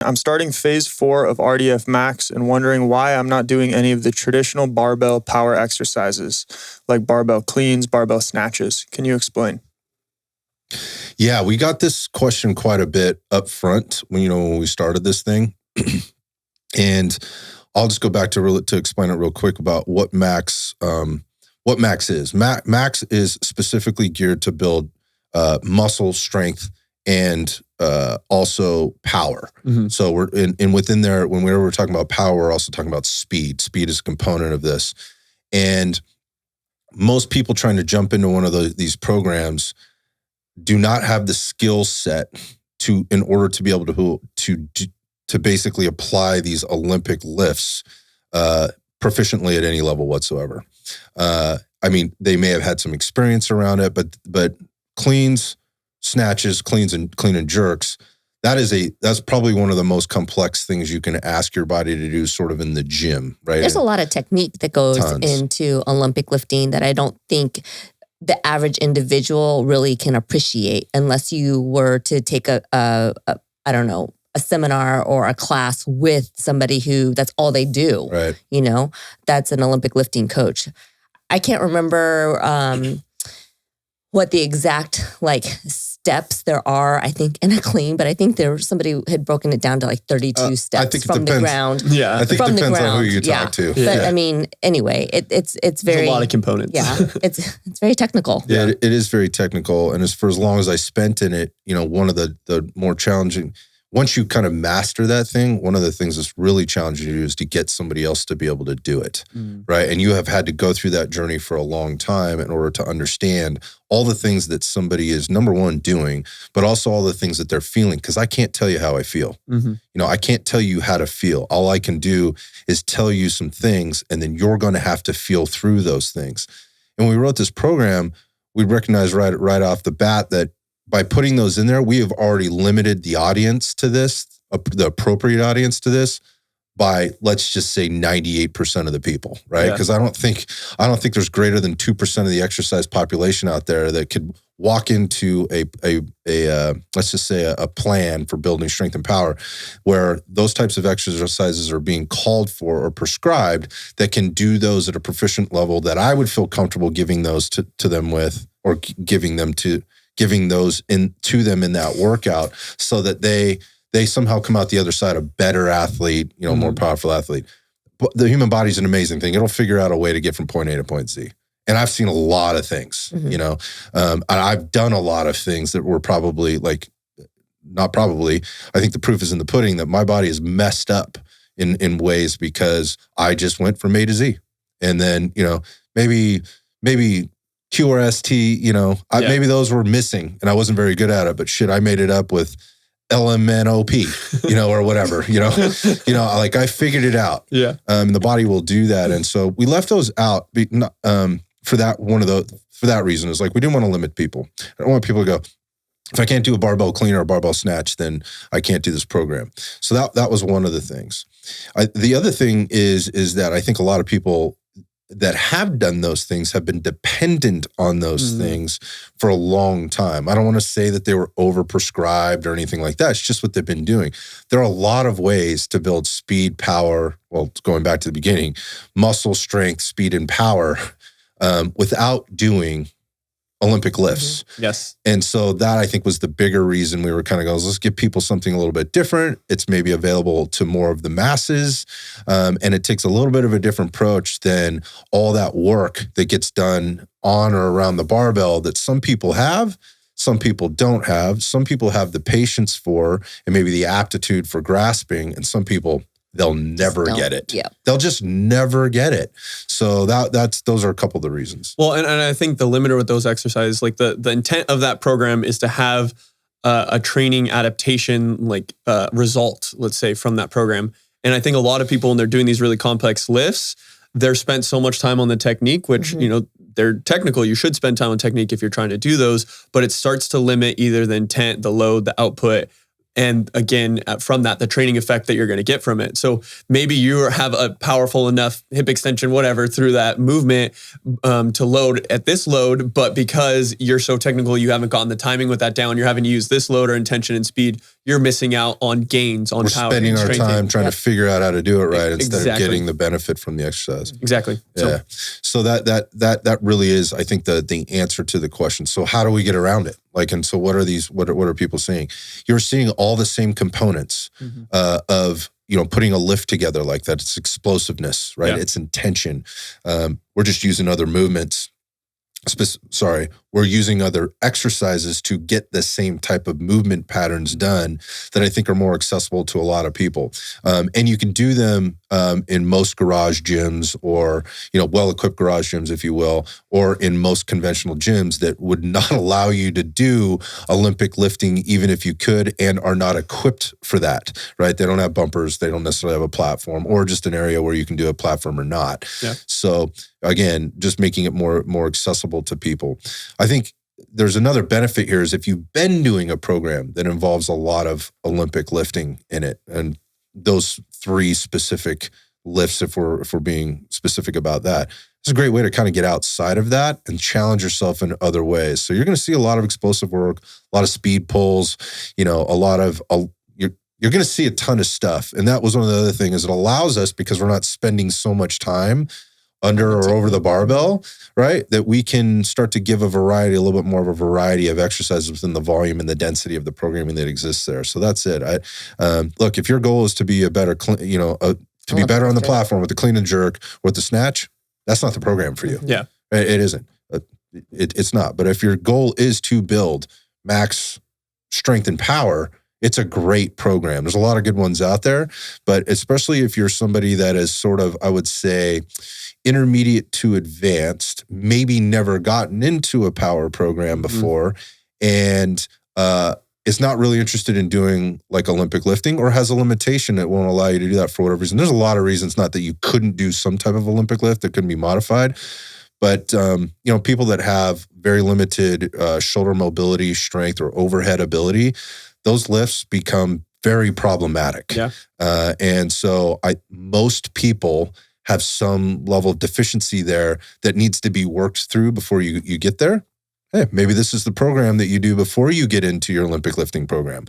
I'm starting phase 4 of RDF MAX and wondering why I'm not doing any of the traditional barbell power exercises like barbell cleans, barbell snatches. Can you explain? Yeah, we got this question quite a bit up front when we started this thing. And I'll just go back to explain it real quick about what Max is. Max is specifically geared to build muscle strength and also power. Mm-hmm. So we're within there, when we were talking about power, we're also talking about speed. Speed is a component of this. And most people trying to jump into one of these programs do not have the skill set in order to be able to basically apply these Olympic lifts proficiently at any level whatsoever. I mean, they may have had some experience around it, but cleans, snatches, clean and jerks, that's probably one of the most complex things you can ask your body to do sort of in the gym, right? There's a lot of technique that goes into Olympic lifting that I don't think the average individual really can appreciate unless you were to take a seminar or a class with somebody who that's all they do. Right. That's an Olympic lifting coach. I can't remember what the exact steps there are, I think, in a clean, but I think somebody had broken it down to 32 steps from the ground. Yeah. I think it depends on who you talk to. But I mean, anyway, it's very... There's a lot of components. Yeah, it's very technical. Yeah, it is very technical. And for as long as I spent in it, one of the more challenging... Once you kind of master that thing, one of the things that's really challenging to do is to get somebody else to be able to do it, right? And you have had to go through that journey for a long time in order to understand all the things that somebody is, number one, doing, but also all the things that they're feeling, because I can't tell you how I feel. Mm-hmm. I can't tell you how to feel. All I can do is tell you some things, and then you're going to have to feel through those things. And when we wrote this program, we recognized right off the bat that by putting those in there, we have already limited the audience to this, the appropriate audience to this, by, let's just say, 98% of the people, right? Because I don't think there's greater than 2% of the exercise population out there that could walk into a let's just say a plan for building strength and power, where those types of exercises are being called for or prescribed, that can do those at a proficient level that I would feel comfortable giving those to them with, or giving those to them in that workout, so that they somehow come out the other side a better athlete, more powerful athlete. But the human body is an amazing thing. It'll figure out a way to get from point A to point Z. And I've seen a lot of things, and I've done a lot of things that were probably not probably, I think the proof is in the pudding, that my body is messed up in ways because I just went from A to Z. And then, maybe Q or ST, maybe those were missing and I wasn't very good at it, but shit, I made it up with LMNOP, or whatever, I figured it out. Yeah. The body will do that. And so we left those out for that reason. Is we didn't want to limit people. I don't want people to go, if I can't do a barbell clean or a barbell snatch, then I can't do this program. So that was one of the things. The other thing is that I think a lot of people that have done those things have been dependent on those things for a long time. I don't want to say that they were overprescribed or anything like that. It's just what they've been doing. There are a lot of ways to build speed, power, going back to the beginning, muscle strength, speed, and power without doing Olympic lifts. Yes. And so that, I think, was the bigger reason we were kind of going, let's give people something a little bit different. It's maybe available to more of the masses. And it takes a little bit of a different approach than all that work that gets done on or around the barbell that some people have, some people don't have. Some people have the patience for, and maybe the aptitude for grasping, and some people, they'll never get it. Yeah. They'll just never get it. So those are a couple of the reasons. Well, and I think the limiter with those exercises, the intent of that program is to have a training adaptation result, let's say, from that program. And I think a lot of people, when they're doing these really complex lifts, they're spent so much time on the technique, which, they're technical. You should spend time on technique if you're trying to do those, but it starts to limit either the intent, the load, the output. And again, from that, the training effect that you're going to get from it. So maybe you have a powerful enough hip extension, whatever, through that movement to load at this load. But because you're so technical, you haven't gotten the timing with that down, you're having to use this load or intention and speed, you're missing out on gains on We're power. spending our time trying Yep. to figure out how to do it right instead of Exactly. getting the benefit from the exercise. Exactly. Yeah. So that really is, I think, the answer to the question. So how do we get around it? Like, and so what are people seeing? You're seeing all the same components of, you know, putting a lift together like that. It's explosiveness, right? Yeah. It's intention. We're just using other movements. We're using other exercises to get the same type of movement patterns done that I think are more accessible to a lot of people. And you can do them in most garage gyms, or, you know, well-equipped garage gyms, if you will, or in most conventional gyms that would not allow you to do Olympic lifting, even if you could, and are not equipped for that, right? They don't have bumpers. They don't necessarily have a platform, or just an area where you can do a platform or not. Yeah. So again, just making it more accessible to people. I think there's another benefit here is if you've been doing a program that involves a lot of Olympic lifting in it, and those 3 specific lifts, if we're being specific about that, it's a great way to kind of get outside of that and challenge yourself in other ways. So you're going to see a lot of explosive work, a lot of speed pulls, you know, you're going to see a ton of stuff. And that was one of the other things, is it allows us, because we're not spending so much time under or over the barbell, right? That we can start to give a little bit more of a variety of exercises within the volume and the density of the programming that exists there. So that's it. Look, if your goal is to be a better, to be better on the platform with the clean and jerk, with the snatch, that's not the program for you. Yeah. It isn't. It's not. But if your goal is to build max strength and power, it's a great program. There's a lot of good ones out there, but especially if you're somebody that is sort of, I would say, intermediate to advanced, maybe never gotten into a power program before, and is not really interested in doing like Olympic lifting, or has a limitation that won't allow you to do that for whatever reason. There's a lot of reasons, not that you couldn't do some type of Olympic lift that couldn't be modified, but people that have very limited shoulder mobility, strength, or overhead ability, those lifts become very problematic. Yeah. And so most people have some level of deficiency there that needs to be worked through before you get there. Hey, maybe this is the program that you do before you get into your Olympic lifting program.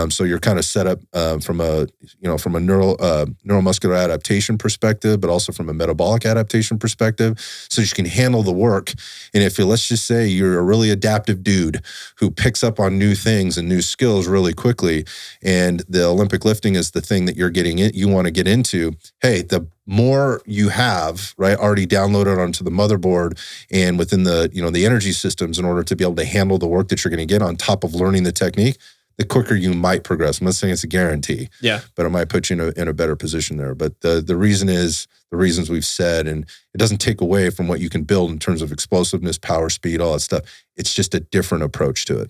So you're kind of set up from a neuromuscular adaptation perspective, but also from a metabolic adaptation perspective, so you can handle the work. And if let's just say you're a really adaptive dude who picks up on new things and new skills really quickly, and the Olympic lifting is the thing that you want to get into. Hey, the more you have, right, already downloaded onto the motherboard and within the, the energy systems in order to be able to handle the work that you're going to get on top of learning the technique, the quicker you might progress. I'm not saying it's a guarantee, but it might put you in a better position there. But the reasons we've said, and it doesn't take away from what you can build in terms of explosiveness, power, speed, all that stuff. It's just a different approach to it.